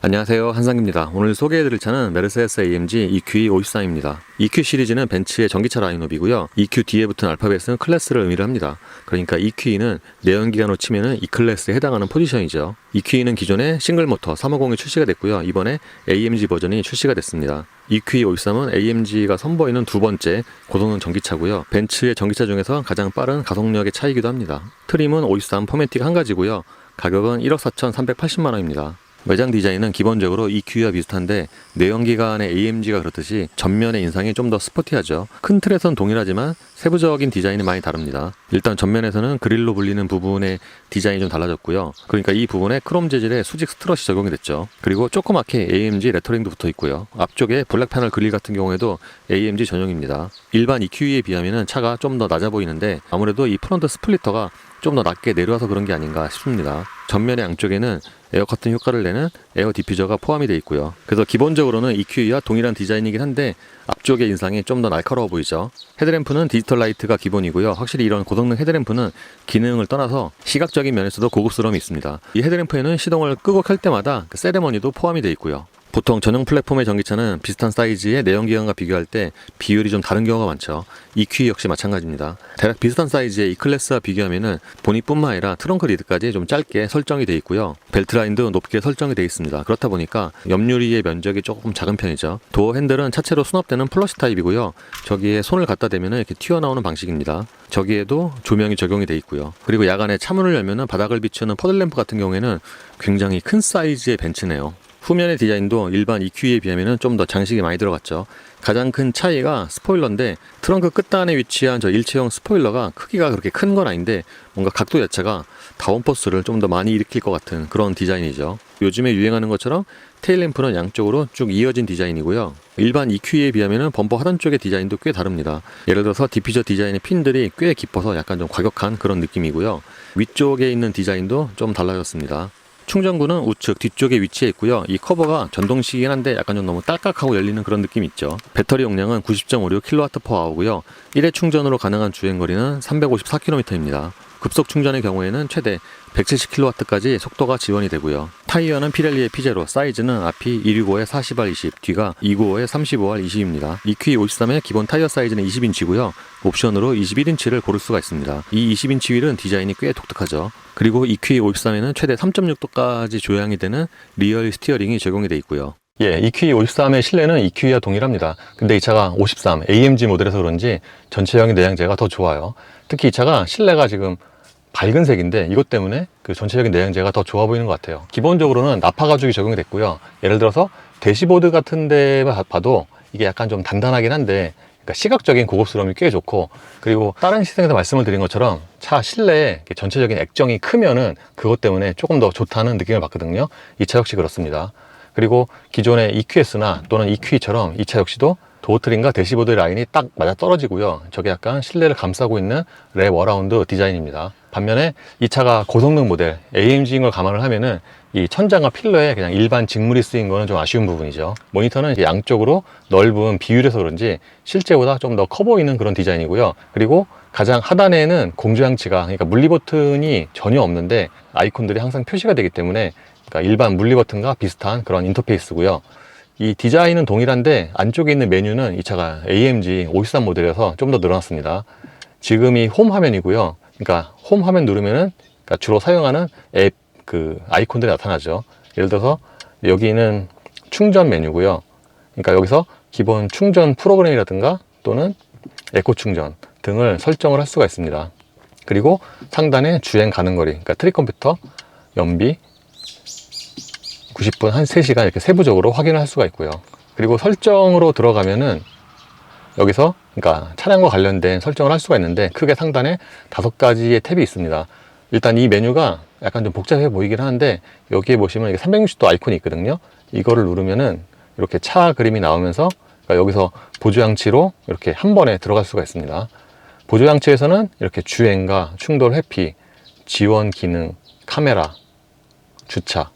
안녕하세요, 한상기입니다. 오늘 소개해드릴 차는 메르세데스 AMG EQE53입니다. EQ 시리즈는 벤츠의 전기차 라인업이고요. EQ 뒤에 붙은 알파벳은 클래스를 의미를 합니다. 그러니까 EQE는 내연기관으로 치면은 E클래스에 해당하는 포지션이죠. EQE는 기존에 싱글모터 350이 출시가 됐고요. 이번에 AMG 버전이 출시가 됐습니다. EQE53은 AMG가 선보이는 두 번째 고성능 전기차고요. 벤츠의 전기차 중에서 가장 빠른 가속력의 차이기도 합니다. 트림은 53 포매틱 한 가지고요. 가격은 1억 4,380만 원입니다. 외장 디자인은 기본적으로 EQE와 비슷한데 내연기관의 AMG가 그렇듯이 전면의 인상이 좀 더 스포티하죠. 큰 틀에선 동일하지만 세부적인 디자인이 많이 다릅니다. 일단 전면에서는 그릴로 불리는 부분의 디자인이 좀 달라졌고요. 그러니까 이 부분에 크롬 재질의 수직 스트럿이 적용이 됐죠. 그리고 조그맣게 AMG 레터링도 붙어 있고요. 앞쪽에 블랙 패널 그릴 같은 경우에도 AMG 전용입니다. 일반 EQE에 비하면 차가 좀 더 낮아 보이는데 아무래도 이 프론트 스플리터가 좀 더 낮게 내려와서 그런 게 아닌가 싶습니다. 전면의 양쪽에는 에어 커튼 효과를 내는 에어 디퓨저가 포함이 되어 있고요. 그래서 기본적으로는 EQE와 동일한 디자인이긴 한데 앞쪽의 인상이 좀 더 날카로워 보이죠. 헤드램프는 디지털 라이트가 기본이고요. 확실히 이런 고성능 헤드램프는 기능을 떠나서 시각적인 면에서도 고급스러움이 있습니다. 이 헤드램프에는 시동을 끄고 켤 때마다 세레머니도 포함이 되어 있고요. 보통 전용 플랫폼의 전기차는 비슷한 사이즈의 내연기관과 비교할 때 비율이 좀 다른 경우가 많죠. EQE 역시 마찬가지입니다. 대략 비슷한 사이즈의 E클래스와 비교하면은 보닛뿐만 아니라 트렁크 리드까지 좀 짧게 설정이 되어 있고요. 벨트라인도 높게 설정이 되어 있습니다. 그렇다 보니까 옆유리의 면적이 조금 작은 편이죠. 도어 핸들은 차체로 수납되는 플러시 타입이고요. 저기에 손을 갖다 대면은 이렇게 튀어나오는 방식입니다. 저기에도 조명이 적용이 되어 있고요. 그리고 야간에 차문을 열면은 바닥을 비추는 퍼들램프 같은 경우에는 굉장히 큰 사이즈의 벤츠네요. 후면의 디자인도 일반 EQE에 비하면 좀 더 장식이 많이 들어갔죠. 가장 큰 차이가 스포일러인데 트렁크 끝단에 위치한 저 일체형 스포일러가 크기가 그렇게 큰 건 아닌데 뭔가 각도 자체가 다운포스를 좀 더 많이 일으킬 것 같은 그런 디자인이죠. 요즘에 유행하는 것처럼 테일램프는 양쪽으로 쭉 이어진 디자인이고요. 일반 EQE에 비하면 범퍼 하단 쪽의 디자인도 꽤 다릅니다. 예를 들어서 디퓨저 디자인의 핀들이 꽤 깊어서 약간 좀 과격한 그런 느낌이고요. 위쪽에 있는 디자인도 좀 달라졌습니다. 충전구는 우측 뒤쪽에 위치해 있고요. 이 커버가 전동식이긴 한데 약간 좀 너무 딸깍하고 열리는 그런 느낌이 있죠. 배터리 용량은 90.56kWh고요. 1회 충전으로 가능한 주행거리는 354km입니다. 급속 충전의 경우에는 최대 170kW까지 속도가 지원이 되고요. 타이어는 피렐리의 피제로, 사이즈는 앞이 265에 40R20, 뒤가 295에 35R20입니다. EQE53의 기본 타이어 사이즈는 20인치고요. 옵션으로 21인치를 고를 수가 있습니다. 이 20인치 휠은 디자인이 꽤 독특하죠. 그리고 EQE53에는 최대 3.6도까지 조향이 되는 리얼 스티어링이 적용이 되어 있고요. EQE53의 실내는 EQE와 동일합니다. 근데 이 차가 53 AMG 모델에서 그런지 전체적인 내장재가 더 좋아요. 특히 이 차가 실내가 지금 밝은 색인데 이것 때문에 그 전체적인 내장재가 더 좋아 보이는 것 같아요. 기본적으로는 나파 가죽이 적용이 됐고요. 예를 들어서 대시보드 같은 데 봐도 이게 약간 좀 단단하긴 한데 그러니까 시각적인 고급스러움이 꽤 좋고, 그리고 다른 시승에서 말씀을 드린 것처럼 차 실내에 전체적인 액정이 크면은 그것 때문에 조금 더 좋다는 느낌을 받거든요. 이 차 역시 그렇습니다. 그리고 기존의 EQS나 또는 EQE처럼 이 차 역시도 도어트림과 대시보드 라인이 딱 맞아 떨어지고요. 저게 약간 실내를 감싸고 있는 랩 어라운드 디자인입니다. 반면에 이 차가 고성능 모델 AMG인 걸 감안을 하면은 이 천장과 필러에 그냥 일반 직물이 쓰인 거는 좀 아쉬운 부분이죠. 모니터는 양쪽으로 넓은 비율에서 그런지 실제보다 좀 더 커 보이는 그런 디자인이고요. 그리고 가장 하단에는 공조장치가, 그러니까 물리 버튼이 전혀 없는데 아이콘들이 항상 표시가 되기 때문에 그러니까 일반 물리 버튼과 비슷한 그런 인터페이스고요. 이 디자인은 동일한데 안쪽에 있는 메뉴는 이 차가 AMG 53 모델에서 좀 더 늘어났습니다. 지금이 홈 화면이고요. 그러니까 홈 화면 누르면은 그러니까 주로 사용하는 앱 그 아이콘들이 나타나죠. 예를 들어서 여기는 충전 메뉴고요. 그러니까 여기서 기본 충전 프로그램이라든가 또는 에코 충전 등을 설정을 할 수가 있습니다. 그리고 상단에 주행 가능 거리, 그러니까 트립 컴퓨터, 연비, 90분, 한 3시간 이렇게 세부적으로 확인을 할 수가 있고요. 그리고 설정으로 들어가면은 여기서 그러니까 차량과 관련된 설정을 할 수가 있는데 크게 상단에 5가지의 탭이 있습니다. 일단 이 메뉴가 약간 좀 복잡해 보이긴 하는데 여기에 보시면 이게 360도 아이콘이 있거든요. 이거를 누르면은 이렇게 차 그림이 나오면서 그러니까 여기서 보조장치로 이렇게 한 번에 들어갈 수가 있습니다. 보조장치에서는 이렇게 주행과 충돌 회피, 지원 기능, 카메라, 주차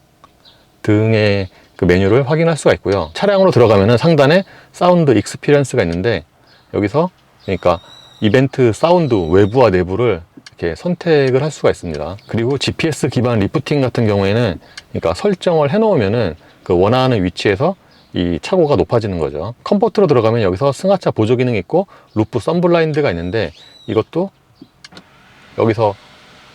등의 그 메뉴를 확인할 수가 있고요. 차량으로 들어가면은 상단에 사운드 익스피리언스가 있는데 여기서 그러니까 이벤트 사운드 외부와 내부를 이렇게 선택을 할 수가 있습니다. 그리고 GPS 기반 리프팅 같은 경우에는 그러니까 설정을 해 놓으면은 그 원하는 위치에서 이 차고가 높아지는 거죠. 컴포트로 들어가면 여기서 승하차 보조 기능이 있고 루프 선블라인드가 있는데 이것도 여기서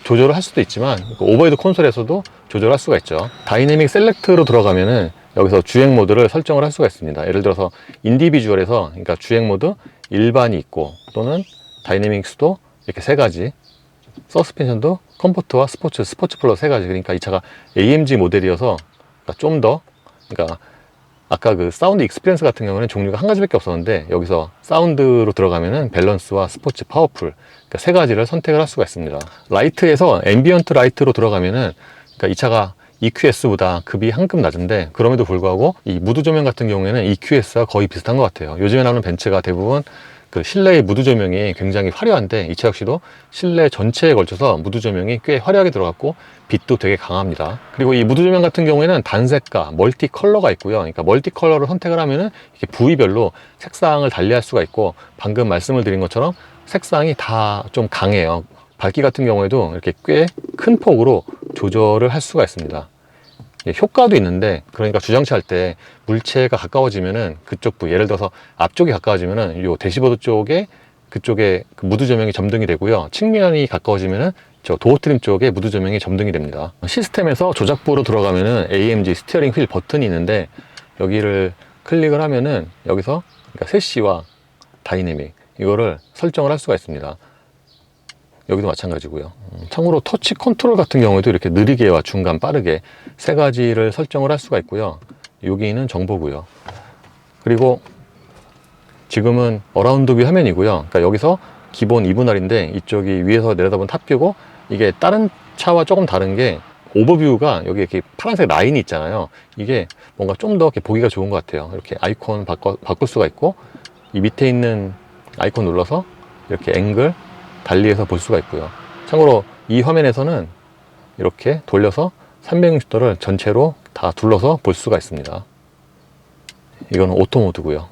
조절을 할 수도 있지만 오버헤드 콘솔에서도 조절할 수가 있죠. 다이내믹 셀렉트로 들어가면은 여기서 주행 모드를 설정을 할 수가 있습니다. 예를 들어서 인디비주얼에서 그러니까 주행 모드 일반이 있고 또는 다이내믹스도 이렇게 세 가지, 서스펜션도 컴포트와 스포츠 플러스 세 가지. 그러니까 이 차가 AMG 모델이어서 좀 더, 그러니까 아까 그 사운드 익스피리언스 같은 경우는 종류가 한 가지밖에 없었는데 여기서 사운드로 들어가면은 밸런스와 스포츠, 파워풀, 그러니까 세 가지를 선택을 할 수가 있습니다. 라이트에서 앰비언트 라이트로 들어가면은 그러니까 이 차가 EQS보다 급이 한 급 낮은데 그럼에도 불구하고 이 무드 조명 같은 경우에는 EQS와 거의 비슷한 것 같아요. 요즘에 나오는 벤츠가 대부분 그 실내의 무드 조명이 굉장히 화려한데 이 차 역시도 실내 전체에 걸쳐서 무드 조명이 꽤 화려하게 들어갔고 빛도 되게 강합니다. 그리고 이 무드 조명 같은 경우에는 단색과 멀티 컬러가 있고요. 그러니까 멀티 컬러를 선택을 하면은 이렇게 부위별로 색상을 달리할 수가 있고 방금 말씀을 드린 것처럼 색상이 다 좀 강해요. 밝기 같은 경우에도 이렇게 꽤 큰 폭으로 조절을 할 수가 있습니다. 효과도 있는데, 그러니까 주정차할 때 물체가 가까워지면은 그쪽 부위, 예를 들어서 앞쪽이 가까워지면은 요 대시보드 쪽에 그쪽에 그 무드 조명이 점등이 되고요. 측면이 가까워지면은 저 도어 트림 쪽에 무드 조명이 점등이 됩니다. 시스템에서 조작부로 들어가면은 AMG 스티어링 휠 버튼이 있는데 여기를 클릭을 하면은 여기서 그러니까 세시와 다이내믹 이거를 설정을 할 수가 있습니다. 여기도 마찬가지고요. 참고로 터치 컨트롤 같은 경우에도 이렇게 느리게와 중간, 빠르게 세 가지를 설정을 할 수가 있고요. 여기는 정보고요. 그리고 지금은 어라운드 뷰 화면이고요. 그러니까 여기서 기본 2분할인데 이쪽이 위에서 내려다본 탑뷰고 이게 다른 차와 조금 다른 게 오버뷰가 여기 이렇게 파란색 라인이 있잖아요. 이게 뭔가 좀 더 보기가 좋은 것 같아요. 이렇게 아이콘 바꿀 수가 있고 이 밑에 있는 아이콘 눌러서 이렇게 앵글 달리해서 볼 수가 있고요. 참고로 이 화면에서는 이렇게 돌려서 360도를 전체로 다 둘러서 볼 수가 있습니다. 이거는 오토 모드고요.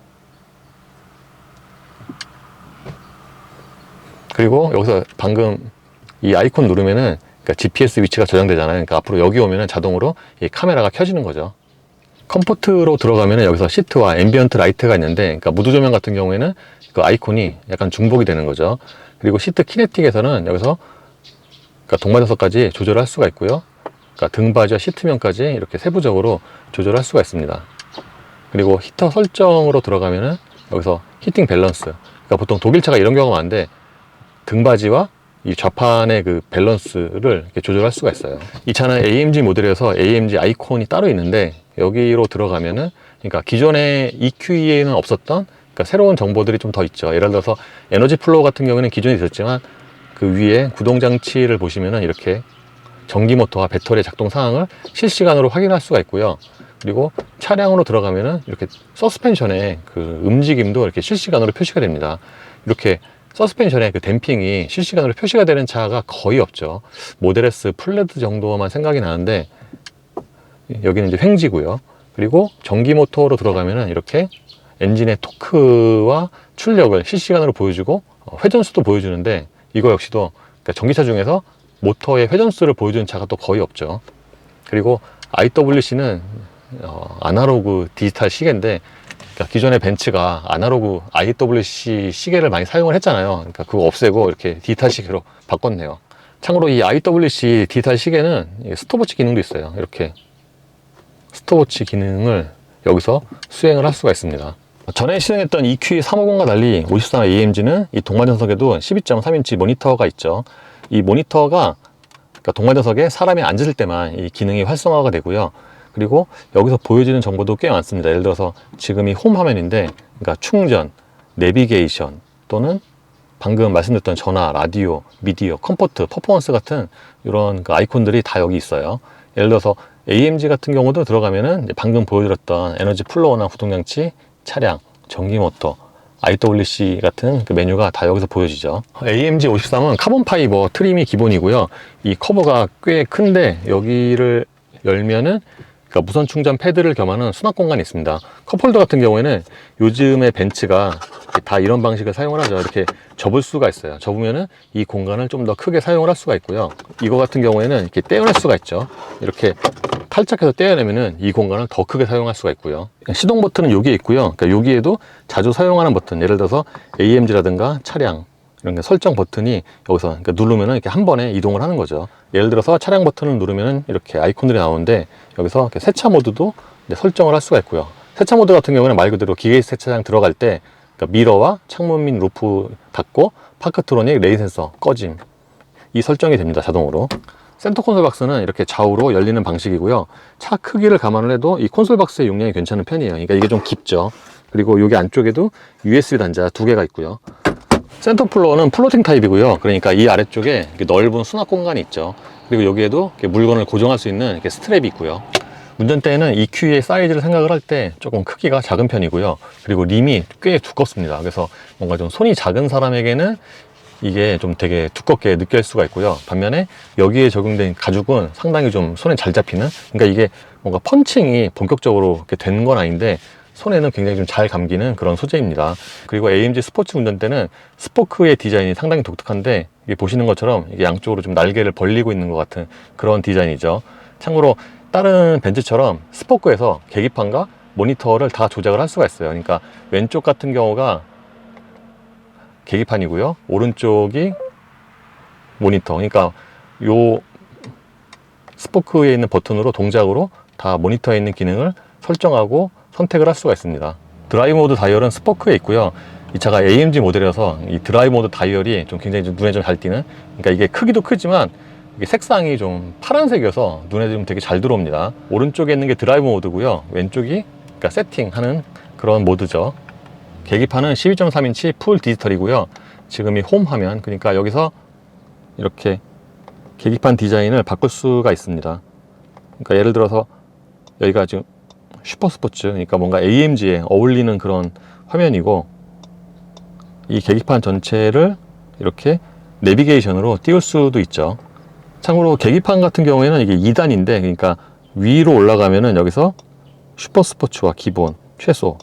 그리고 여기서 방금 이 아이콘 누르면은 그러니까 GPS 위치가 저장되잖아요. 그러니까 앞으로 여기 오면은 자동으로 이 카메라가 켜지는 거죠. 컴포트로 들어가면은 여기서 시트와 앰비언트 라이트가 있는데, 그러니까 무드 조명 같은 경우에는 그 아이콘이 약간 중복이 되는 거죠. 그리고 시트 키네틱에서는 여기서 그러니까 동반자석까지 조절할 수가 있고요. 그러니까 등받이와 시트면까지 이렇게 세부적으로 조절할 수가 있습니다. 그리고 히터 설정으로 들어가면은 여기서 히팅 밸런스. 그러니까 보통 독일차가 이런 경우가 많은데 등받이와 이 좌판의 그 밸런스를 이렇게 조절할 수가 있어요. 이 차는 AMG 모델이어서 AMG 아이콘이 따로 있는데 여기로 들어가면은 그러니까 기존의 EQE에는 없었던 그러니까 새로운 정보들이 좀 더 있죠. 예를 들어서 에너지 플로우 같은 경우는 기존에 있었지만 그 위에 구동 장치를 보시면은 이렇게 전기 모터와 배터리의 작동 상황을 실시간으로 확인할 수가 있고요. 그리고 차량으로 들어가면은 이렇게 서스펜션의 그 움직임도 이렇게 실시간으로 표시가 됩니다. 이렇게 서스펜션의 그 댐핑이 실시간으로 표시가 되는 차가 거의 없죠. 모델 S 플레드 정도만 생각이 나는데 여기는 이제 횡지고요. 그리고 전기 모터로 들어가면은 이렇게 엔진의 토크와 출력을 실시간으로 보여주고 회전수도 보여주는데 이거 역시도 그러니까 전기차 중에서 모터의 회전수를 보여주는 차가 또 거의 없죠. 그리고 IWC는 아날로그 디지털 시계인데 그러니까 기존의 벤츠가 아날로그 IWC 시계를 많이 사용을 했잖아요. 그러니까 그거 없애고 이렇게 디지털 시계로 바꿨네요. 참고로 이 IWC 디지털 시계는 스톱워치 기능도 있어요. 이렇게 스톱워치 기능을 여기서 수행을 할 수가 있습니다. 전에 시승했던 EQ350과 달리 53 AMG는 이 동반전석에도 12.3인치 모니터가 있죠. 이 모니터가 그러니까 동반전석에 사람이 앉을 때만 이 기능이 활성화가 되고요. 그리고 여기서 보여지는 정보도 꽤 많습니다. 예를 들어서 지금 이 홈 화면인데 그러니까 충전, 내비게이션 또는 방금 말씀드렸던 전화, 라디오, 미디어, 컴포트, 퍼포먼스 같은 이런 그 아이콘들이 다 여기 있어요. 예를 들어서 AMG 같은 경우도 들어가면은 방금 보여드렸던 에너지 플로어나 구동장치, 차량, 전기모터, IWC 같은 그 메뉴가 다 여기서 보여지죠. AMG 53은 카본 파이버 트림이 기본이고요. 이 커버가 꽤 큰데 여기를 열면은 그러니까 무선 충전 패드를 겸하는 수납 공간이 있습니다. 컵홀더 같은 경우에는 요즘의 벤츠가 다 이런 방식을 사용을 하죠. 이렇게 접을 수가 있어요. 접으면은 이 공간을 좀 더 크게 사용을 할 수가 있고요. 이거 같은 경우에는 이렇게 떼어낼 수가 있죠. 이렇게 탈착해서 떼어내면은 이 공간을 더 크게 사용할 수가 있고요. 시동 버튼은 여기에 있고요. 그러니까 여기에도 자주 사용하는 버튼, 예를 들어서 AMG라든가 차량 이런 게 설정 버튼이 여기서 그러니까 누르면은 이렇게 한 번에 이동을 하는 거죠. 예를 들어서 차량 버튼을 누르면은 이렇게 아이콘들이 나오는데 여기서 이렇게 세차 모드도 설정을 할 수가 있고요. 세차 모드 같은 경우는 말 그대로 기계 세차장 들어갈 때 그러니까 미러와 창문 및 루프 닫고 파크트로닉 레인 센서 꺼짐, 이 설정이 됩니다. 자동으로. 센터 콘솔 박스는 이렇게 좌우로 열리는 방식이고요. 차 크기를 감안을 해도 이 콘솔 박스의 용량이 괜찮은 편이에요. 그러니까 이게 좀 깊죠. 그리고 여기 안쪽에도 USB 단자 2개가 있고요. 센터 플로어는 플로팅 타입이고요. 그러니까 이 아래쪽에 넓은 수납 공간이 있죠. 그리고 여기에도 물건을 고정할 수 있는 스트랩이 있고요. 운전대에는 EQ의 사이즈를 생각을 할 때 조금 크기가 작은 편이고요. 그리고 림이 꽤 두껍습니다. 그래서 뭔가 좀 손이 작은 사람에게는 이게 좀 되게 두껍게 느낄 수가 있고요. 반면에 여기에 적용된 가죽은 상당히 좀 손에 잘 잡히는, 그러니까 이게 뭔가 펀칭이 본격적으로 이렇게 된 건 아닌데 손에는 굉장히 좀 잘 감기는 그런 소재입니다. 그리고 AMG 스포츠 운전대는 스포크의 디자인이 상당히 독특한데, 이게 보시는 것처럼 이게 양쪽으로 좀 날개를 벌리고 있는 것 같은 그런 디자인이죠. 참고로 다른 벤츠처럼 스포크에서 계기판과 모니터를 다 조작을 할 수가 있어요. 그러니까 왼쪽 같은 경우가 계기판이고요, 오른쪽이 모니터. 그러니까 요 스포크에 있는 버튼으로 동작으로 다 모니터에 있는 기능을 설정하고 선택을 할 수가 있습니다. 드라이브 모드 다이얼은 스포크에 있고요. 이 차가 AMG 모델이라서 이 드라이브 모드 다이얼이 좀 굉장히 좀 눈에 좀 잘 띄는, 그러니까 이게 크기도 크지만 이게 색상이 좀 파란색이어서 눈에 좀 되게 잘 들어옵니다. 오른쪽에 있는 게 드라이브 모드고요, 왼쪽이 그러니까 세팅하는 그런 모드죠. 계기판은 12.3인치 풀 디지털이고요. 지금이 홈 화면, 그러니까 여기서 이렇게 계기판 디자인을 바꿀 수가 있습니다. 그러니까 예를 들어서 여기가 지금 슈퍼 스포츠, 그러니까 뭔가 AMG에 어울리는 그런 화면이고, 이 계기판 전체를 이렇게 내비게이션으로 띄울 수도 있죠. 참고로 계기판 같은 경우에는 이게 2단인데, 그러니까 위로 올라가면은 여기서 슈퍼 스포츠와 기본, 최소,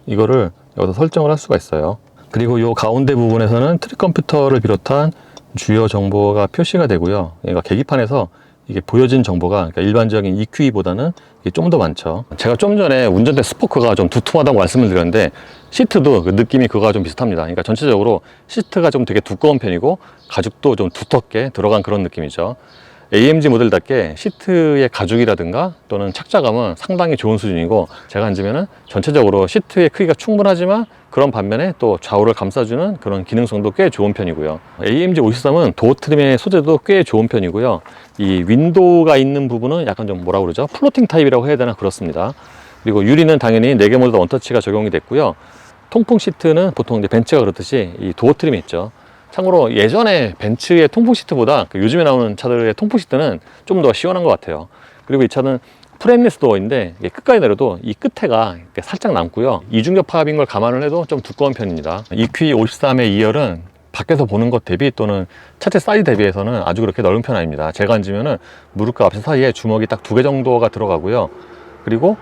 이거를 여기서 설정을 할 수가 있어요. 그리고 이 가운데 부분에서는 트릭 컴퓨터를 비롯한 주요 정보가 표시가 되고요. 그러니까 계기판에서 이게 보여진 정보가 그러니까 일반적인 EQE보다는 좀 더 많죠. 제가 좀 전에 운전대 스포크가 좀 두툼하다고 말씀을 드렸는데, 시트도 그 느낌이 그거와 좀 비슷합니다. 그러니까 전체적으로 시트가 좀 되게 두꺼운 편이고 가죽도 좀 두텁게 들어간 그런 느낌이죠. AMG 모델답게 시트의 가죽이라든가 또는 착자감은 상당히 좋은 수준이고, 제가 앉으면은 전체적으로 시트의 크기가 충분하지만 그런 반면에 또 좌우를 감싸주는 그런 기능성도 꽤 좋은 편이고요. AMG 53은 도어 트림의 소재도 꽤 좋은 편이고요. 이 윈도우가 있는 부분은 약간 좀 뭐라 그러죠? 플로팅 타입이라고 해야 되나 그렇습니다. 그리고 유리는 당연히 4개 모두 다 원터치가 적용이 됐고요. 통풍 시트는 보통 이제 벤츠가 그렇듯이 이 도어 트림이 있죠. 참고로 예전에 벤츠의 통풍 시트보다 요즘에 나오는 차들의 통풍 시트는 좀 더 시원한 것 같아요. 그리고 이 차는 프레임리스 도어인데 끝까지 내려도 이 끝에가 살짝 남고요. 이중격 파업인 걸 감안을 해도 좀 두꺼운 편입니다. EQ53의 2열은 밖에서 보는 것 대비 또는 차체 사이즈 대비해서는 아주 그렇게 넓은 편 아닙니다. 제가 앉으면은 무릎과 앞에 사이에 주먹이 딱 2개 정도가 들어가고요. 그리고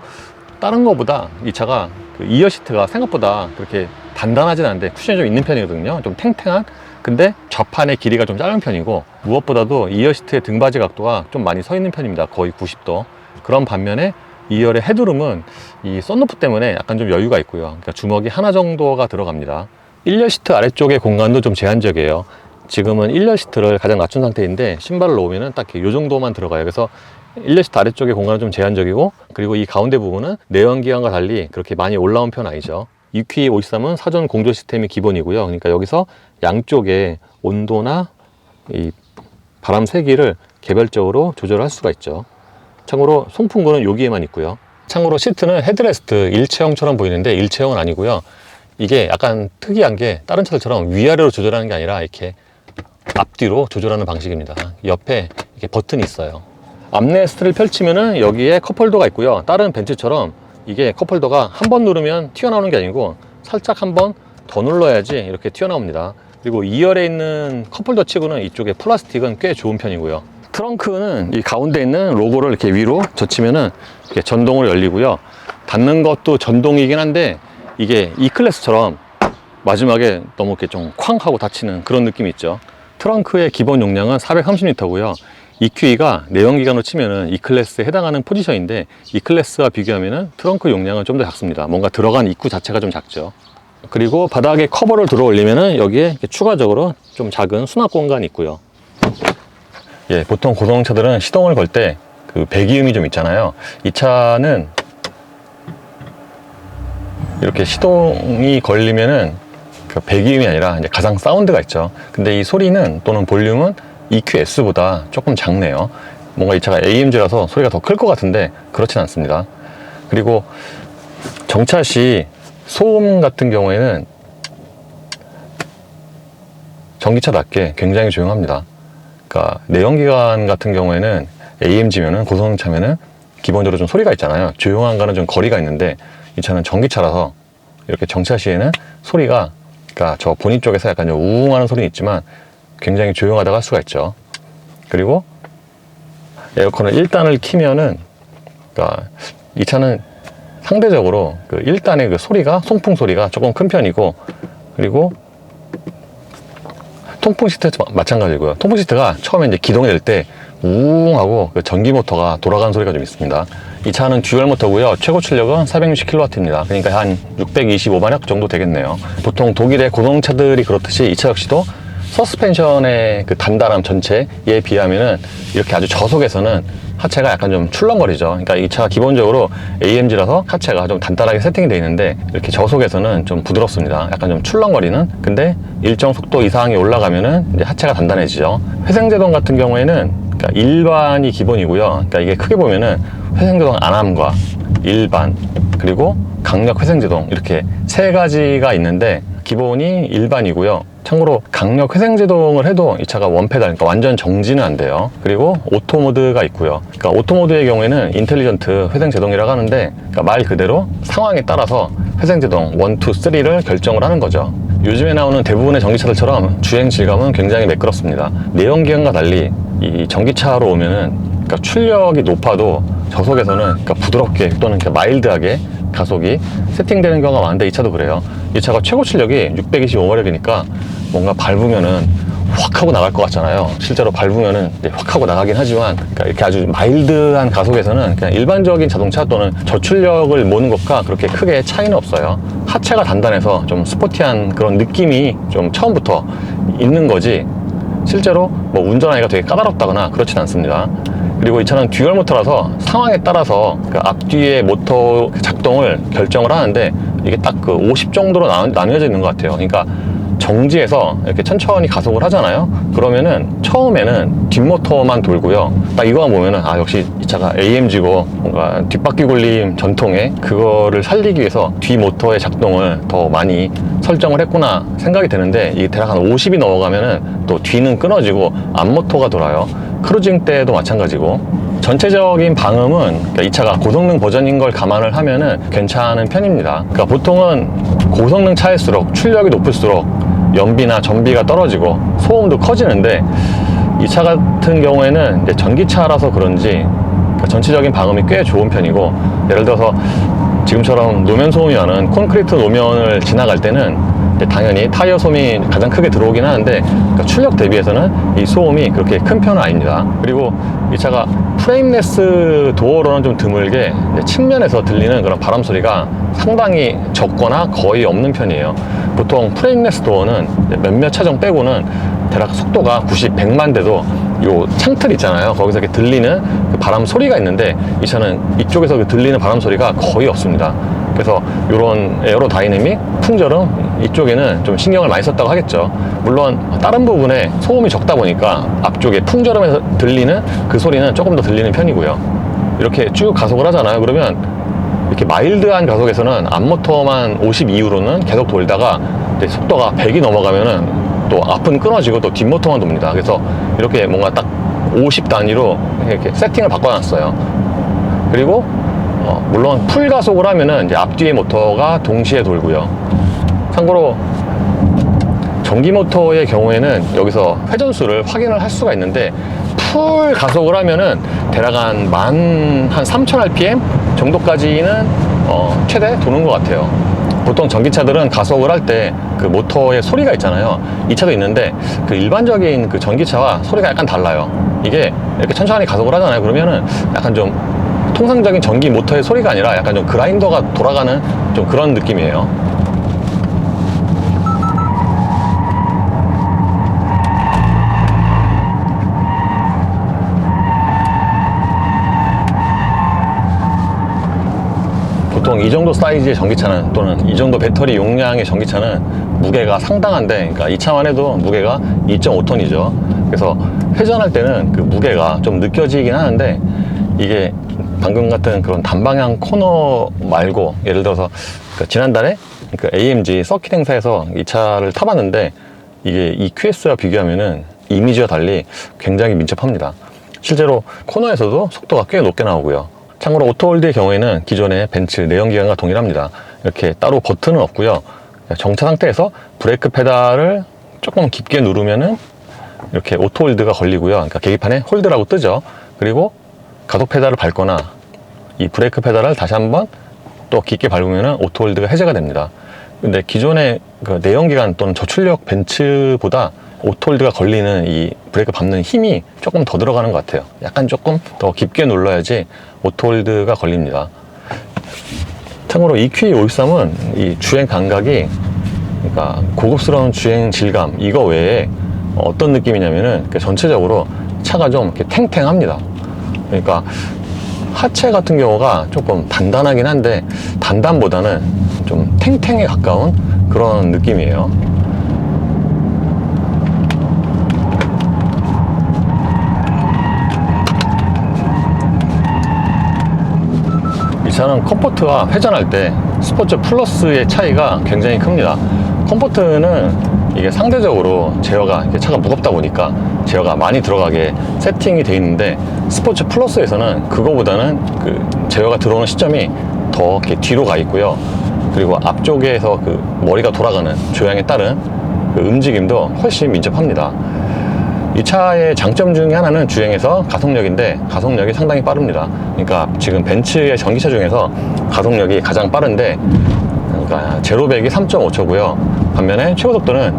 다른 거보다 이 차가 그 2열 시트가 생각보다 그렇게 단단하진 않은데 쿠션이 좀 있는 편이거든요. 좀 탱탱한. 근데 좌판의 길이가 좀 짧은 편이고, 무엇보다도 2열 시트의 등받이 각도가 좀 많이 서 있는 편입니다. 거의 90도. 그런 반면에 2열의 헤드룸은 이 썬루프 때문에 약간 좀 여유가 있고요. 그러니까 주먹이 하나 정도가 들어갑니다. 1열 시트 아래쪽의 공간도 좀 제한적이에요. 지금은 1열 시트를 가장 낮춘 상태인데 신발을 놓으면 딱 이 정도만 들어가요. 그래서 1열 시트 아래쪽의 공간은 좀 제한적이고, 그리고 이 가운데 부분은 내연기관과 달리 그렇게 많이 올라온 편 아니죠. EQ53은 사전 공조 시스템이 기본이고요. 그러니까 여기서 양쪽의 온도나 이 바람 세기를 개별적으로 조절할 수가 있죠. 참고로 송풍구는 여기에만 있고요. 참고로 시트는 헤드레스트 일체형처럼 보이는데 일체형은 아니고요. 이게 약간 특이한 게 다른 차들처럼 위아래로 조절하는 게 아니라 이렇게 앞뒤로 조절하는 방식입니다. 옆에 이렇게 버튼이 있어요. 암레스트를 펼치면은 여기에 컵홀더가 있고요. 다른 벤츠처럼 이게 컵홀더가 한 번 누르면 튀어나오는 게 아니고 살짝 한 번 더 눌러야지 이렇게 튀어나옵니다. 그리고 2열에 있는 컵홀더 치고는 이쪽에 플라스틱은 꽤 좋은 편이고요. 트렁크는 이 가운데 있는 로고를 이렇게 위로 젖히면은 이렇게 전동으로 열리고요. 닫는 것도 전동이긴 한데 이게 E클래스처럼 마지막에 너무 이렇게 좀 쾅 하고 닫히는 그런 느낌이 있죠. 트렁크의 기본 용량은 430리터고요. EQE가 내연기관으로 치면은 E클래스에 해당하는 포지션인데 E클래스와 비교하면은 트렁크 용량은 좀 더 작습니다. 뭔가 들어간 입구 자체가 좀 작죠. 그리고 바닥에 커버를 들어 올리면은 여기에 이렇게 추가적으로 좀 작은 수납 공간이 있고요. 예, 보통 고성차들은 시동을 걸 때 그 배기음이 좀 있잖아요. 이 차는 이렇게 시동이 걸리면은 그 배기음이 아니라 이제 가상 사운드가 있죠. 근데 이 소리는 또는 볼륨은 EQS보다 조금 작네요. 뭔가 이 차가 AMG라서 소리가 더 클 것 같은데 그렇진 않습니다. 그리고 정차 시 소음 같은 경우에는 전기차답게 굉장히 조용합니다. 그러니까 내연기관 같은 경우에는 AMG면은 고성차면은 기본적으로 좀 소리가 있잖아요. 조용한가는 좀 거리가 있는데 이 차는 전기차라서 이렇게 정차 시에는 소리가, 그러니까 저 본인 쪽에서 약간 좀 우웅하는 소리는 있지만 굉장히 조용하다고 할 수가 있죠. 그리고 에어컨을 1단을 키면은, 그러니까 이 차는 상대적으로 그 1단의 그 소리가, 송풍 소리가 조금 큰 편이고, 그리고 통풍 시트도 마찬가지고요. 통풍 시트가 처음에 이제 기동이 될 때 우웅하고 그 전기 모터가 돌아가는 소리가 좀 있습니다. 이 차는 듀얼 모터고요. 최고 출력은 460kW입니다. 그러니까 한 625마력 정도 되겠네요. 보통 독일의 고성차들이 그렇듯이 이 차 역시도 서스펜션의 그 단단함 전체에 비하면은 이렇게 아주 저속에서는 하체가 약간 좀 출렁거리죠. 그러니까 이 차 기본적으로 AMG라서 하체가 좀 단단하게 세팅이 되어 있는데 이렇게 저속에서는 좀 부드럽습니다. 약간 좀 출렁거리는. 근데 일정 속도 이상이 올라가면은 이제 하체가 단단해지죠. 회생제동 같은 경우에는 그러니까 일반이 기본이고요. 그러니까 이게 크게 보면은 회생제동 안함과 일반 그리고 강력 회생제동 이렇게 세 가지가 있는데 기본이 일반이고요. 참고로 강력 회생제동을 해도 이 차가 원페달, 그러니까 완전 정지는 안 돼요. 그리고 오토 모드가 있고요. 그러니까 오토 모드의 경우에는 인텔리전트 회생제동이라고 하는데, 그러니까 말 그대로 상황에 따라서 회생제동 1, 2, 3를 결정을 하는 거죠. 요즘에 나오는 대부분의 전기차들처럼 주행 질감은 굉장히 매끄럽습니다. 내연기관과 달리 이 전기차로 오면은, 그러니까 출력이 높아도 저속에서는 그러니까 부드럽게 또는 마일드하게 가속이 세팅되는 경우가 많은데 이 차도 그래요. 이 차가 최고 출력이 625마력이니까 뭔가 밟으면은 확 하고 나갈 것 같잖아요. 실제로 밟으면은 확 하고 나가긴 하지만, 그러니까 이렇게 아주 마일드한 가속에서는 그냥 일반적인 자동차 또는 저출력을 모는 것과 그렇게 크게 차이는 없어요. 하체가 단단해서 좀 스포티한 그런 느낌이 좀 처음부터 있는 거지, 실제로 뭐 운전하기가 되게 까다롭다거나 그렇진 않습니다. 그리고 이 차는 듀얼 모터라서 상황에 따라서 그 앞뒤의 모터 작동을 결정을 하는데 이게 딱 그 50 정도로 나뉘어져 있는 것 같아요. 그러니까 정지해서 이렇게 천천히 가속을 하잖아요. 그러면은 처음에는 뒷모터만 돌고요. 딱 이거만 보면은 아, 역시 이 차가 AMG고 뭔가 뒷바퀴 굴림 전통의 그거를 살리기 위해서 뒷모터의 작동을 더 많이 설정을 했구나 생각이 되는데, 이게 대략 한 50이 넘어가면은 또 뒤는 끊어지고 앞모터가 돌아요. 크루징 때도 마찬가지고. 전체적인 방음은, 그러니까 이 차가 고성능 버전인 걸 감안을 하면은 괜찮은 편입니다. 그러니까 보통은 고성능 차일수록 출력이 높을수록 연비나 전비가 떨어지고 소음도 커지는데, 이 차 같은 경우에는 이제 전기차라서 그런지 그러니까 전체적인 방음이 꽤 좋은 편이고, 예를 들어서 지금처럼 노면 소음이 많은 콘크리트 노면을 지나갈 때는 당연히 타이어 소음이 가장 크게 들어오긴 하는데, 그러니까 출력 대비해서는 이 소음이 그렇게 큰 편은 아닙니다. 그리고 이 차가 프레임레스 도어로는 좀 드물게 측면에서 들리는 그런 바람 소리가 상당히 적거나 거의 없는 편이에요. 보통 프레임레스 도어는 몇몇 차종 빼고는 대략 속도가 90, 100만 돼도 요 창틀 있잖아요. 거기서 이렇게 들리는 그 바람 소리가 있는데, 이 차는 이쪽에서 그 들리는 바람 소리가 거의 없습니다. 그래서 이런 에어로 다이내믹, 풍절음 이쪽에는 좀 신경을 많이 썼다고 하겠죠. 물론 다른 부분에 소음이 적다 보니까 앞쪽에 풍절음에서 들리는 그 소리는 조금 더 들리는 편이고요. 이렇게 쭉 가속을 하잖아요. 그러면 이렇게 마일드한 가속에서는 앞모터만 50 이후로는 계속 돌다가 이제 속도가 100이 넘어가면은 또 앞은 끊어지고 또 뒷모터만 돕니다. 그래서 이렇게 뭔가 딱 50 단위로 이렇게 세팅을 바꿔놨어요. 그리고 물론 풀 가속을 하면은 이제 앞뒤의 모터가 동시에 돌고요. 참고로 전기 모터의 경우에는 여기서 회전수를 확인을 할 수가 있는데, 풀 가속을 하면은 대략 한 3000rpm 정도까지는 최대 도는 것 같아요. 보통 전기차들은 가속을 할 때 그 모터의 소리가 있잖아요. 이 차도 있는데 그 일반적인 그 전기차와 소리가 약간 달라요. 이게 이렇게 천천히 가속을 하잖아요. 그러면은 약간 좀 통상적인 전기 모터의 소리가 아니라 약간 좀 그라인더가 돌아가는 좀 그런 느낌이에요. 보통 이 정도 사이즈의 전기차는 또는 이 정도 배터리 용량의 전기차는 무게가 상당한데, 그러니까 이 차만 해도 무게가 2.5톤이죠. 그래서 회전할 때는 그 무게가 좀 느껴지긴 하는데, 이게 방금 같은 그런 단방향 코너 말고, 예를 들어서 지난달에 그 AMG 서킷 행사에서 이 차를 타봤는데, 이게 EQS와 비교하면은 이미지와 달리 굉장히 민첩합니다. 실제로 코너에서도 속도가 꽤 높게 나오고요. 참고로 오토홀드의 경우에는 기존의 벤츠 내연기관과 동일합니다. 이렇게 따로 버튼은 없고요. 정차 상태에서 브레이크 페달을 조금 깊게 누르면은 이렇게 오토홀드가 걸리고요. 그러니까 계기판에 홀드라고 뜨죠. 그리고 가속 페달을 밟거나 이 브레이크 페달을 다시 한번 또 깊게 밟으면은 오토홀드가 해제가 됩니다. 근데 기존의 그 내연기관 또는 저출력 벤츠보다 오토홀드가 걸리는 이 브레이크 밟는 힘이 조금 더 들어가는 것 같아요. 약간 조금 더 깊게 눌러야지 오토홀드가 걸립니다. 참고로 EQE513은 이 주행 감각이, 그러니까 고급스러운 주행 질감 이거 외에 어떤 느낌이냐면은 전체적으로 차가 좀 이렇게 탱탱합니다. 그러니까 하체 같은 경우가 조금 단단하긴 한데 단단보다는 좀 탱탱에 가까운 그런 느낌이에요. 이 차는 컴포트와 회전할 때 스포츠 플러스의 차이가 굉장히 큽니다. 컴포트는 이게 상대적으로 제어가, 이렇게 차가 무겁다 보니까 제어가 많이 들어가게 세팅이 돼 있는데, 스포츠 플러스에서는 그거보다는 그 제어가 들어오는 시점이 더 이렇게 뒤로 가 있고요. 그리고 앞쪽에서 그 머리가 돌아가는 조향에 따른 그 움직임도 훨씬 민첩합니다. 이 차의 장점 중에 하나는 주행에서 가속력인데, 가속력이 상당히 빠릅니다. 그러니까 지금 벤츠의 전기차 중에서 가속력이 가장 빠른데, 그러니까 제로백이 3.5초고요. 반면에 최고 속도는,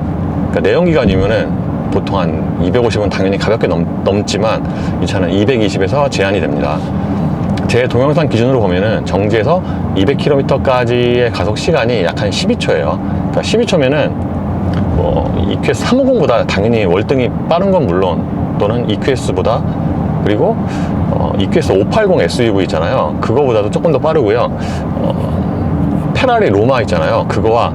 그러니까 내연기관이면은 보통 한 250은 당연히 가볍게 넘지만 이 차는 220에서 제한이 됩니다. 제 동영상 기준으로 보면은 정지에서 200km까지의 가속 시간이 약 한 12초예요. 그러니까 12초면은 EQS 350보다 당연히 월등히 빠른 건 물론, 또는 EQS보다, 그리고 EQS 580 SUV 있잖아요. 그거보다도 조금 더 빠르고요. 페라리 로마 있잖아요. 그거와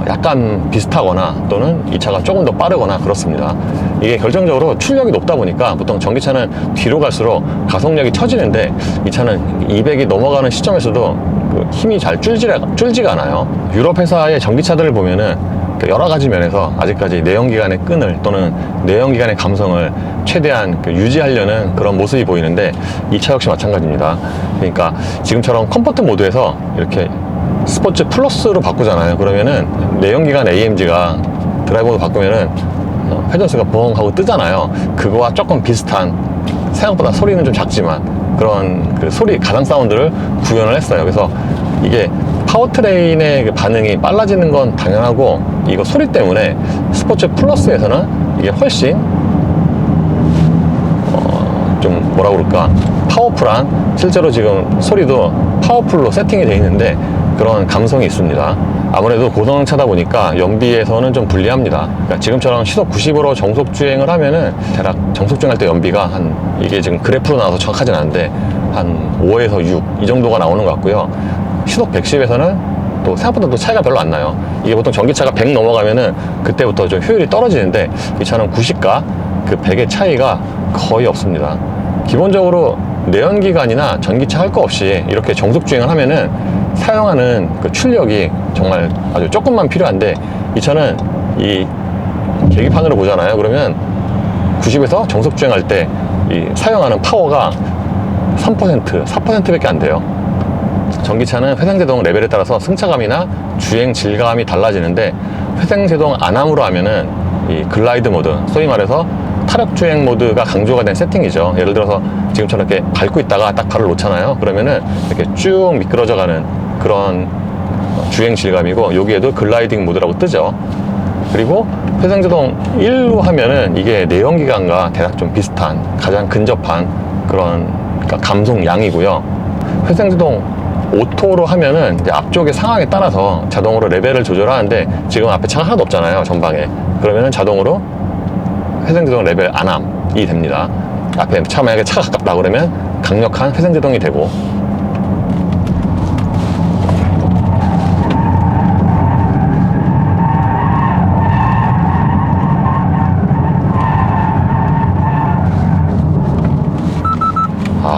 약간 비슷하거나 또는 이 차가 조금 더 빠르거나 그렇습니다. 이게 결정적으로 출력이 높다 보니까 보통 전기차는 뒤로 갈수록 가속력이 처지는데, 이 차는 200이 넘어가는 시점에서도 그 힘이 잘 줄지가 않아요. 유럽 회사의 전기차들을 보면은 여러 가지 면에서 아직까지 내연기관의 끈을 또는 내연기관의 감성을 최대한 유지하려는 그런 모습이 보이는데, 이 차 역시 마찬가지입니다. 그러니까 지금처럼 컴포트 모드에서 이렇게 스포츠 플러스로 바꾸잖아요. 그러면은 내연기관 AMG가 드라이버로 바꾸면은 회전수가 뻥 하고 뜨잖아요. 그거와 조금 비슷한, 생각보다 소리는 좀 작지만 그런 그 소리 가상 사운드를 구현을 했어요. 그래서 이게 파워트레인의 그 반응이 빨라지는 건 당연하고, 이거 소리 때문에 스포츠 플러스에서는 이게 훨씬 좀 뭐라 그럴까, 파워풀한, 실제로 지금 소리도 파워풀로 세팅이 되어 있는데 그런 감성이 있습니다. 아무래도 고성능차다 보니까 연비에서는 좀 불리합니다. 그러니까 지금처럼 시속 90으로 정속 주행을 하면은 대략 정속 주행할 때 연비가 이게 지금 그래프로 나와서 정확하진 않은데 한 5에서 6 이 정도가 나오는 것 같고요. 시속 110에서는 또 생각보다 또 차이가 별로 안 나요. 이게 보통 전기차가 100 넘어가면은 그때부터 좀 효율이 떨어지는데, 이 차는 90과 그 100의 차이가 거의 없습니다. 기본적으로 내연기관이나 전기차 할 거 없이 이렇게 정속 주행을 하면은 사용하는 그 출력이 정말 아주 조금만 필요한데, 이 차는 이 계기판으로 보잖아요. 그러면 90에서 정속 주행할 때 이 사용하는 파워가 3%, 4%밖에 안 돼요. 전기차는 회생제동 레벨에 따라서 승차감이나 주행 질감이 달라지는데, 회생제동 안함으로 하면은 이 글라이드 모드, 소위 말해서 타력 주행 모드가 강조가 된 세팅이죠. 예를 들어서 지금처럼 이렇게 밟고 있다가 딱 발을 놓잖아요. 그러면은 이렇게 쭉 미끄러져 가는 그런 주행 질감이고, 여기에도 글라이딩 모드라고 뜨죠. 그리고 회생제동 1로 하면은 이게 내연기관과 대략 좀 비슷한, 가장 근접한 그런 감속 양이고요. 회생제동 오토로 하면은 이제 앞쪽의 상황에 따라서 자동으로 레벨을 조절하는데, 지금 앞에 차가 하나도 없잖아요, 전방에. 그러면은 자동으로 회생제동 레벨 안함이 됩니다. 앞에 차 만약에 차가 가깝다 그러면 강력한 회생제동이 되고,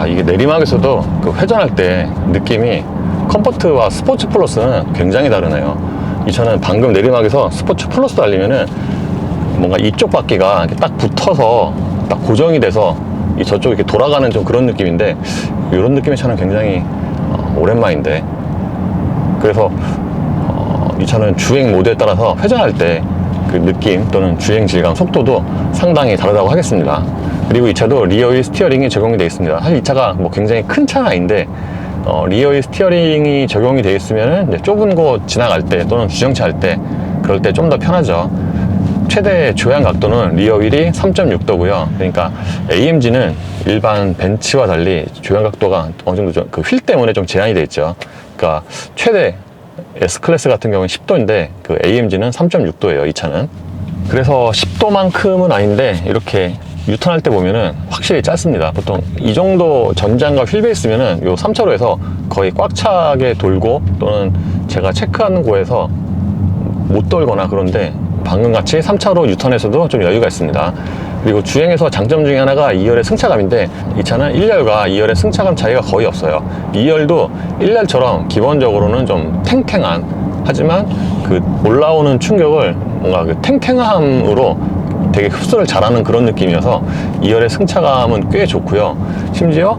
이게 내리막에서도 그 회전할 때 느낌이 컴포트와 스포츠 플러스는 굉장히 다르네요. 이 차는 방금 내리막에서 스포츠 플러스 달리면은 뭔가 이쪽 바퀴가 이렇게 딱 붙어서 딱 고정이 돼서 이 저쪽 이렇게 돌아가는 좀 그런 느낌인데, 이런 느낌의 차는 굉장히 오랜만인데, 그래서 이 차는 주행 모드에 따라서 회전할 때 그 느낌 또는 주행 질감, 속도도 상당히 다르다고 하겠습니다. 그리고 이 차도 리어휠 스티어링이 적용이 되어 있습니다. 사실 이 차가 뭐 굉장히 큰 차는 아닌데, 리어휠 스티어링이 적용이 되어 있으면 이제 좁은 곳 지나갈 때 또는 주정차 할 때, 그럴 때 좀 더 편하죠. 최대 조향 각도는 리어휠이 3.6도고요. 그러니까 AMG는 일반 벤츠와 달리 조향 각도가 어느 정도 좀 그 휠 때문에 좀 제한이 되어 있죠. 그러니까 최대 S클래스 같은 경우는 10도인데 그 AMG는 3.6도예요, 이 차는. 그래서 10도만큼은 아닌데 이렇게 유턴할 때 보면은 확실히 짧습니다. 보통 이 정도 전장과 휠베이스면은 요 3차로에서 거의 꽉 차게 돌고, 또는 제가 체크하는 곳에서 못 돌거나 그런데, 방금 같이 3차로 유턴에서도 좀 여유가 있습니다. 그리고 주행에서 장점 중에 하나가 2열의 승차감인데, 이 차는 1열과 2열의 승차감 차이가 거의 없어요. 2열도 1열처럼 기본적으로는 좀 탱탱한, 하지만 그 올라오는 충격을 뭔가 그 탱탱함으로 되게 흡수를 잘하는 그런 느낌이어서 2열의 승차감은 꽤 좋고요. 심지어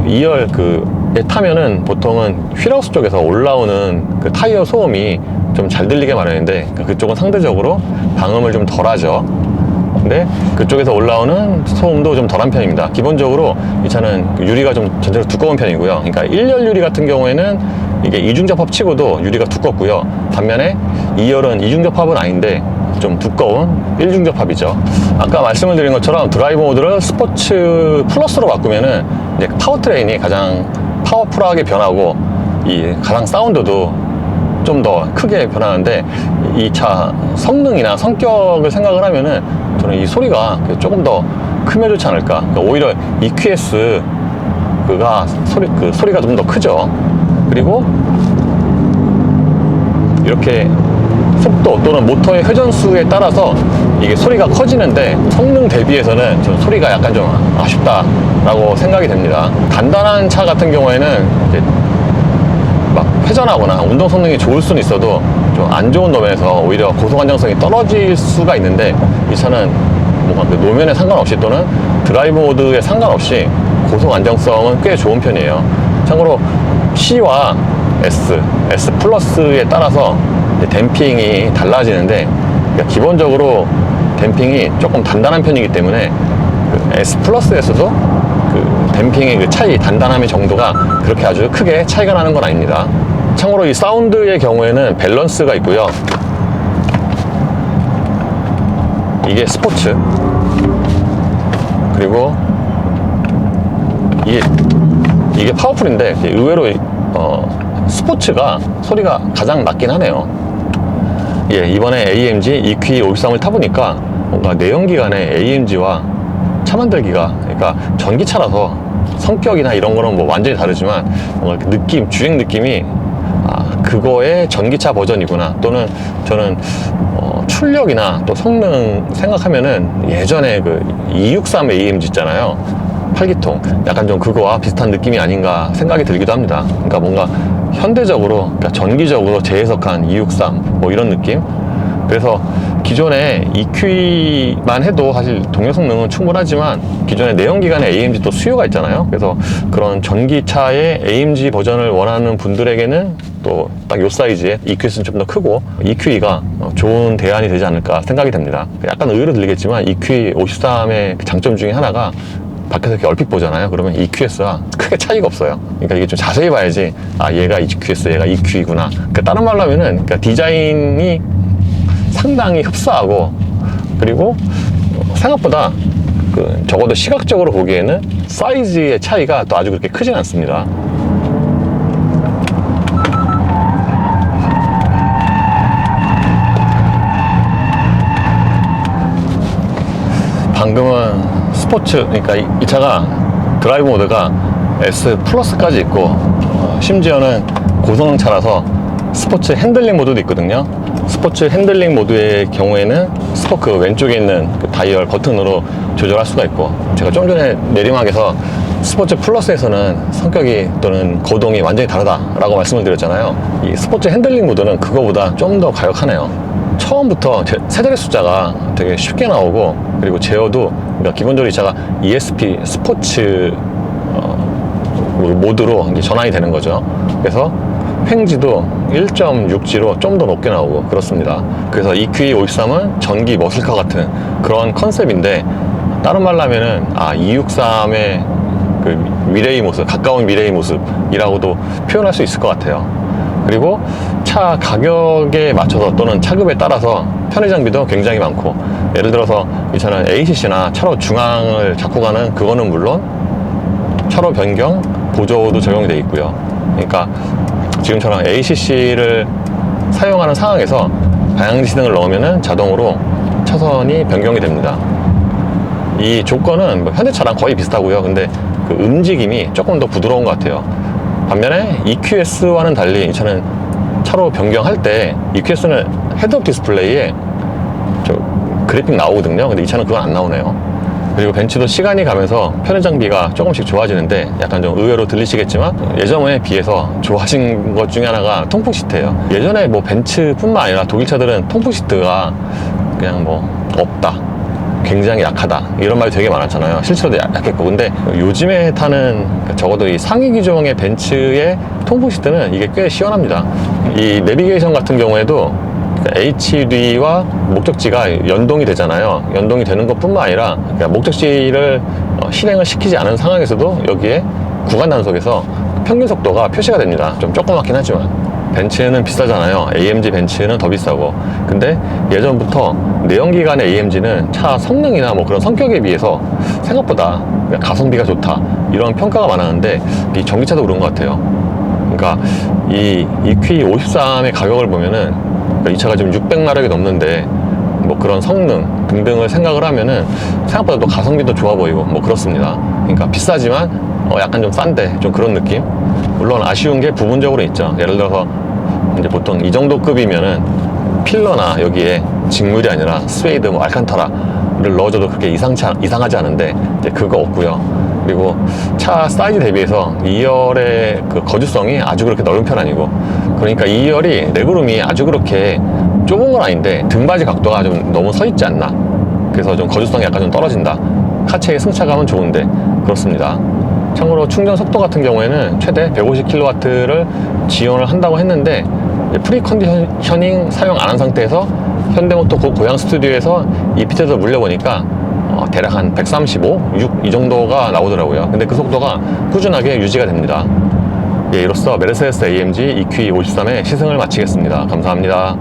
2열 그에 타면은 보통은 휠하우스 쪽에서 올라오는 그 타이어 소음이 좀 잘 들리게 마련인데, 그쪽은 상대적으로 방음을 좀 덜 하죠. 근데 그쪽에서 올라오는 소음도 좀 덜한 편입니다. 기본적으로 이 차는 유리가 좀 전체적으로 두꺼운 편이고요. 그러니까 1열 유리 같은 경우에는 이게 이중접합 치고도 유리가 두껍고요. 반면에 2열은 이중접합은 아닌데 좀 두꺼운 1중접합이죠. 아까 말씀을 드린 것처럼 드라이브 모드를 스포츠 플러스로 바꾸면은 이제 파워트레인이 가장 파워풀하게 변하고, 이 가장 사운드도 좀 더 크게 변하는데, 이 차 성능이나 성격을 생각을 하면은 저는 이 소리가 조금 더 크면 좋지 않을까. 그러니까 오히려 EQS가 소리가 좀 더 크죠. 그리고 이렇게 속도 또는 모터의 회전수에 따라서 이게 소리가 커지는데, 성능 대비해서는 좀 소리가 약간 좀 아쉽다라고 생각이 됩니다. 단단한 차 같은 경우에는 이제 막 회전하거나 운동 성능이 좋을 수는 있어도 좀 안 좋은 도면에서 오히려 고속 안정성이 떨어질 수가 있는데, 이 차는 뭔가 그 노면에 상관없이 또는 드라이브 모드에 상관없이 고속 안정성은 꽤 좋은 편이에요. 참고로 C와 S 플러스에 따라서 댐핑이 달라지는데, 그러니까 기본적으로 댐핑이 조금 단단한 편이기 때문에 그 S 플러스에서도 그 댐핑의 그 차이, 단단함의 정도가 그렇게 아주 크게 차이가 나는 건 아닙니다. 참고로 이 사운드의 경우에는 밸런스가 있고요. 이게 스포츠, 그리고 이게 파워풀인데 의외로 스포츠가 소리가 가장 낮긴 하네요. 예, 이번에 AMG EQ513을 타보니까 뭔가 내연기관의 AMG와 차 만들기가, 그러니까 전기차라서 성격이나 이런 거는 뭐 완전히 다르지만 뭔가 그 느낌, 주행 느낌이 그거의 전기차 버전이구나. 또는 저는 출력이나 또 성능 생각하면은 예전에 그 263 AMG 있잖아요. 8기통. 약간 좀 그거와 비슷한 느낌이 아닌가 생각이 들기도 합니다. 그러니까 뭔가 현대적으로, 그러니까 전기적으로 재해석한 263 뭐 이런 느낌. 그래서 기존의 EQ만 해도 사실 동력 성능은 충분하지만 기존의 내연기관의 AMG 또 수요가 있잖아요. 그래서 그런 전기차의 AMG 버전을 원하는 분들에게는 또 딱 요 사이즈의 EQS는 좀 더 크고 EQE가 좋은 대안이 되지 않을까 생각이 됩니다. 약간 의외로 들리겠지만 EQE 53의 장점 중에 하나가 밖에서 이렇게 얼핏 보잖아요. 그러면 EQS와 크게 차이가 없어요. 그러니까 이게 좀 자세히 봐야지, 아, 얘가 EQS, 얘가 EQE구나. 그러니까 다른 말로 하면은, 그러니까 디자인이 상당히 흡사하고, 그리고 생각보다 적어도 시각적으로 보기에는 사이즈의 차이가 또 아주 그렇게 크진 않습니다. 방금은 스포츠, 그러니까 이 차가 드라이브 모드가 S 플러스까지 있고, 심지어는 고성능차라서 스포츠 핸들링 모드도 있거든요. 스포츠 핸들링 모드의 경우에는 스포크 왼쪽에 있는 그 다이얼 버튼으로 조절할 수가 있고, 제가 좀 전에 내리막에서 스포츠 플러스에서는 성격이 또는 거동이 완전히 다르다라고 말씀을 드렸잖아요. 이 스포츠 핸들링 모드는 그거보다 좀 더 가격하네요. 처음부터 세 자리 숫자가 되게 쉽게 나오고, 그리고 제어도, 그러니까 기본적으로 이 차가 ESP 스포츠 모드로 이제 전환이 되는 거죠. 그래서 횡지도 1.6G로 좀 더 높게 나오고 그렇습니다. 그래서 EQE 53은 전기 머슬카 같은 그런 컨셉인데, 다른 말로 하면은 263의 그 미래의 모습, 가까운 미래의 모습이라고도 표현할 수 있을 것 같아요. 그리고 차 가격에 맞춰서 또는 차급에 따라서 편의 장비도 굉장히 많고, 예를 들어서 이 차는 ACC나 차로 중앙을 잡고 가는 그거는 물론 차로 변경 보조도 적용이 되어 있고요. 그러니까 지금처럼 ACC를 사용하는 상황에서 방향지시등을 넣으면 자동으로 차선이 변경이 됩니다. 이 조건은 뭐 현대차랑 거의 비슷하고요. 근데 그 움직임이 조금 더 부드러운 것 같아요. 반면에 EQS와는 달리 이 차는 차로 변경할 때, EQS는 헤드업 디스플레이에 그래픽 나오거든요. 근데 이 차는 그건 안 나오네요. 그리고 벤츠도 시간이 가면서 편의 장비가 조금씩 좋아지는데, 약간 좀 의외로 들리시겠지만 예전에 비해서 좋아진 것 중에 하나가 통풍 시트예요. 예전에 뭐 벤츠뿐만 아니라 독일 차들은 통풍 시트가 그냥 뭐 없다, 굉장히 약하다, 이런 말이 되게 많았잖아요. 실제로도 약했고. 근데 요즘에 타는 적어도 이 상위 기종의 벤츠의 통풍 시트는 이게 꽤 시원합니다. 이 내비게이션 같은 경우에도 HUD와 목적지가 연동이 되잖아요. 연동이 되는 것 뿐만 아니라 목적지를 실행을 시키지 않은 상황에서도 여기에 구간 단속에서 평균 속도가 표시가 됩니다. 좀 조그맣긴 하지만. 벤츠는 비싸잖아요. AMG 벤츠는 더 비싸고. 근데 예전부터 내연기관의 AMG는 차 성능이나 뭐 그런 성격에 비해서 생각보다 가성비가 좋다, 이런 평가가 많았는데, 이 전기차도 그런 것 같아요. 그러니까 이 EQE 53의 가격을 보면은, 이 차가 지금 600마력이 넘는데 뭐 그런 성능 등등을 생각을 하면은 생각보다 또 가성비도 좋아 보이고 뭐 그렇습니다. 그러니까 비싸지만 약간 좀 싼데 좀 그런 느낌. 물론 아쉬운 게 부분적으로 있죠. 예를 들어서 이제 보통 이 정도 급이면은 필러나 여기에 직물이 아니라 스웨이드, 뭐 알칸타라를 넣어줘도 그렇게 이상하지 않은데, 이제 그거 없고요. 그리고 차 사이즈 대비해서 2열의 그 거주성이 아주 그렇게 넓은 편 아니고, 그러니까 2열이 레그룸이 아주 그렇게 좁은 건 아닌데 등받이 각도가 좀 너무 서 있지 않나. 그래서 좀 거주성이 약간 좀 떨어진다. 카체의 승차감은 좋은데 그렇습니다. 참고로 충전 속도 같은 경우에는 최대 150kW를 지원을 한다고 했는데, 프리컨디셔닝 사용 안 한 상태에서 현대모터 고양 스튜디오에서 이 pit에서 물려보니까 대략 한 135, 6 이 정도가 나오더라고요. 근데 그 속도가 꾸준하게 유지가 됩니다. 예, 이로써 메르세데스 AMG EQE 53의 시승을 마치겠습니다. 감사합니다.